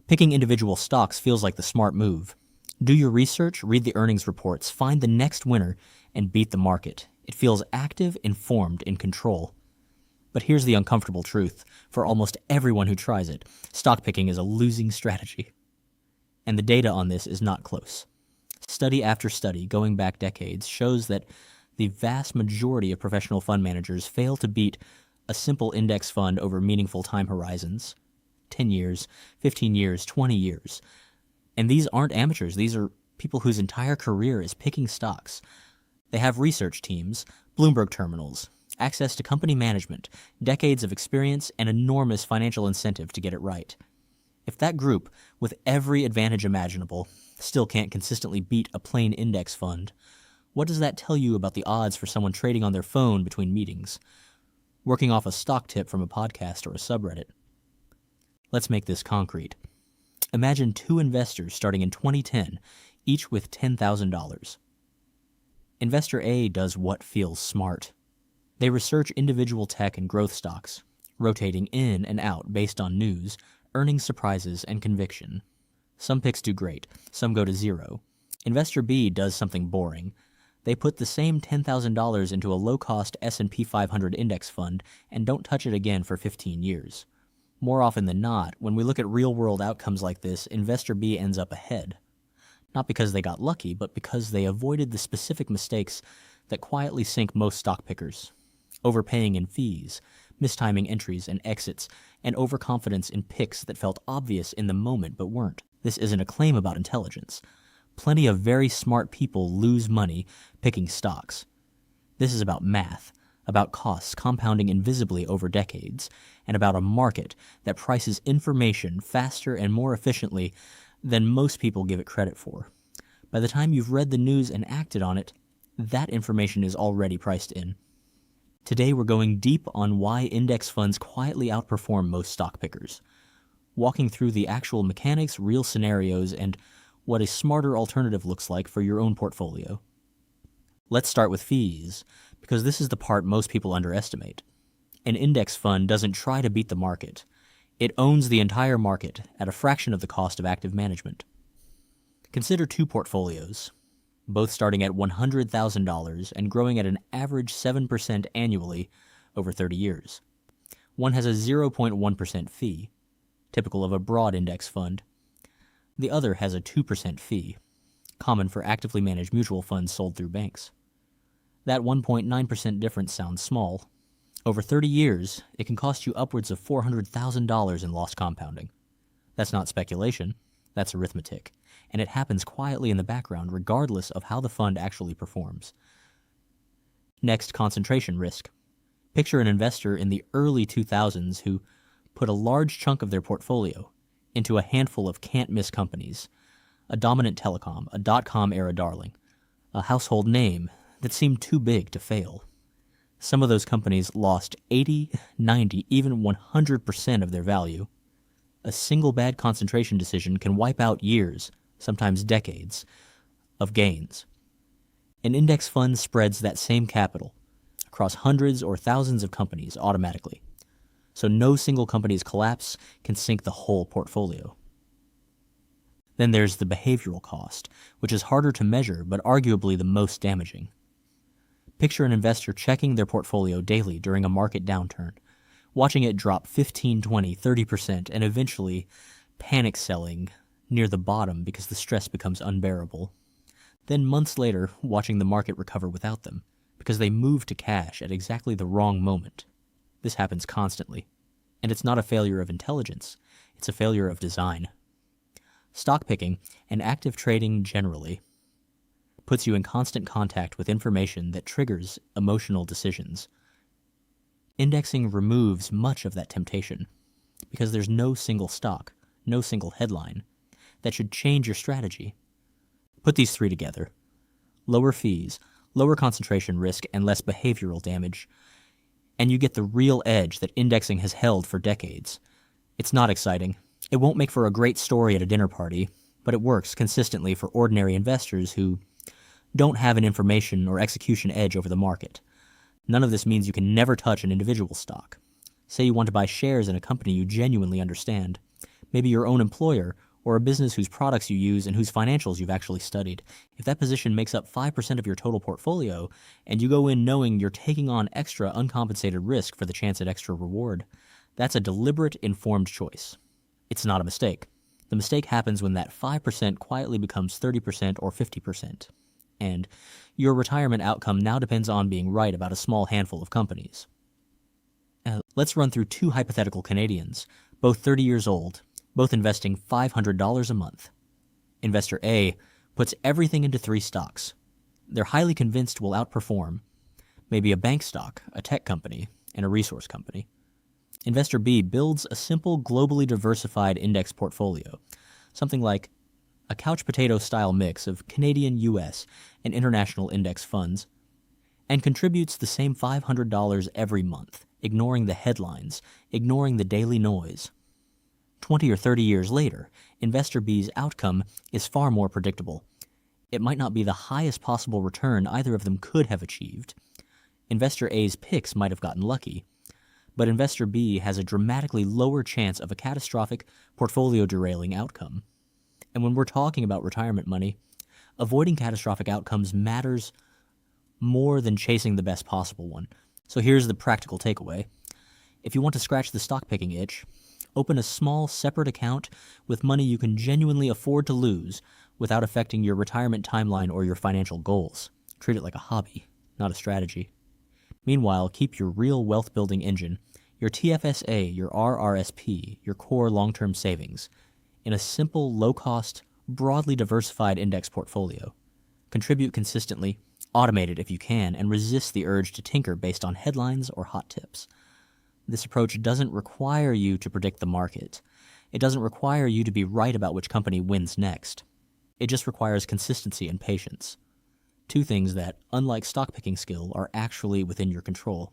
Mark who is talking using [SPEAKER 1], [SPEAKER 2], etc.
[SPEAKER 1] Picking individual stocks feels like the smart move. Do your research, read the earnings reports, find the next winner, and beat the market. It feels active, informed, in control. But here's the uncomfortable truth. For almost everyone who tries it, stock picking is a losing strategy. And the data on this is not close. Study after study, going back decades, shows that the vast majority of professional fund managers fail to beat a simple index fund over meaningful time horizons. 10 years, 15 years, 20 years. And these aren't amateurs. These are people whose entire career is picking stocks. They have research teams, Bloomberg terminals, access to company management, decades of experience, and enormous financial incentive to get it right. If that group, with every advantage imaginable, still can't consistently beat a plain index fund, what does that tell you about the odds for someone trading on their phone between meetings, working off a stock tip from a podcast or a subreddit? Let's make this concrete. Imagine two investors starting in 2010, each with $10,000. Investor A does what feels smart. They research individual tech and growth stocks, rotating in and out based on news, earnings surprises, and conviction. Some picks do great, some go to zero. Investor B does something boring. They put the same $10,000 into a low-cost S&P 500 index fund and don't touch it again for 15 years. More often than not, when we look at real-world outcomes like this, Investor B ends up ahead. Not because they got lucky, but because they avoided the specific mistakes that quietly sink most stock pickers. Overpaying in fees, mistiming entries and exits, and overconfidence in picks that felt obvious in the moment but weren't. This isn't a claim about intelligence. Plenty of very smart people lose money picking stocks. This is about math, about costs compounding invisibly over decades, and about a market that prices information faster and more efficiently than most people give it credit for. By the time you've read the news and acted on it, that information is already priced in. Today we're going deep on why index funds quietly outperform most stock pickers, walking through the actual mechanics, real scenarios, and what a smarter alternative looks like for your own portfolio. Let's start with fees, because this is the part most people underestimate. An index fund doesn't try to beat the market. It owns the entire market at a fraction of the cost of active management. Consider two portfolios, both starting at $100,000 and growing at an average 7% annually over 30 years. One has a 0.1% fee, typical of a broad index fund. The other has a 2% fee, common for actively managed mutual funds sold through banks. That 1.9% difference sounds small. Over 30 years, it can cost you upwards of $400,000 in lost compounding. That's not speculation, that's arithmetic, and it happens quietly in the background regardless of how the fund actually performs. Next, concentration risk. Picture an investor in the early 2000s who put a large chunk of their portfolio into a handful of can't-miss companies, a dominant telecom, a dot-com era darling, a household name that seemed too big to fail. Some of those companies lost 80, 90, even 100% of their value. A single bad concentration decision can wipe out years, sometimes decades, of gains. An index fund spreads that same capital across hundreds or thousands of companies automatically, so no single company's collapse can sink the whole portfolio. Then there's the behavioral cost, which is harder to measure but arguably the most damaging. Picture an investor checking their portfolio daily during a market downturn, watching it drop 15, 20, 30%, and eventually panic selling near the bottom because the stress becomes unbearable. Then months later, watching the market recover without them, because they moved to cash at exactly the wrong moment. This happens constantly, and it's not a failure of intelligence, it's a failure of design. Stock picking, and active trading generally, puts you in constant contact with information that triggers emotional decisions. Indexing removes much of that temptation, because there's no single stock, no single headline, that should change your strategy. Put these three together: lower fees, lower concentration risk, and less behavioral damage, and you get the real edge that indexing has held for decades. It's not exciting. It won't make for a great story at a dinner party, but it works consistently for ordinary investors who don't have an information or execution edge over the market. None of this means you can never touch an individual stock. Say you want to buy shares in a company you genuinely understand. maybe your own employer, or a business whose products you use and whose financials you've actually studied. If that position makes up 5% of your total portfolio, and you go in knowing you're taking on extra uncompensated risk for the chance at extra reward, that's a deliberate, informed choice. It's not a mistake. The mistake happens when that 5% quietly becomes 30% or 50%. And your retirement outcome now depends on being right about a small handful of companies. Let's run through two hypothetical Canadians, both 30 years old, both investing $500 a month. Investor A puts everything into 3 stocks. They're highly convinced will outperform, maybe a bank stock, a tech company, and a resource company. Investor B builds a simple, globally diversified index portfolio, something like a couch potato-style mix of Canadian, US, and international index funds, and contributes the same $500 every month, ignoring the headlines, ignoring the daily noise. 20 or 30 years later, Investor B's outcome is far more predictable. It might not be the highest possible return either of them could have achieved. Investor A's picks might have gotten lucky, but Investor B has a dramatically lower chance of a catastrophic, portfolio-derailing outcome. And when we're talking about retirement money, avoiding catastrophic outcomes matters more than chasing the best possible one. So here's the practical takeaway. If you want to scratch the stock-picking itch, open a small, separate account with money you can genuinely afford to lose without affecting your retirement timeline or your financial goals. Treat it like a hobby, not a strategy. Meanwhile, keep your real wealth-building engine, your TFSA, your RRSP, your core long-term savings, in a simple, low-cost, broadly diversified index portfolio. Contribute consistently, automate it if you can, and resist the urge to tinker based on headlines or hot tips. This approach doesn't require you to predict the market. It doesn't require you to be right about which company wins next. It just requires consistency and patience. Two things that, unlike stock picking skill, are actually within your control.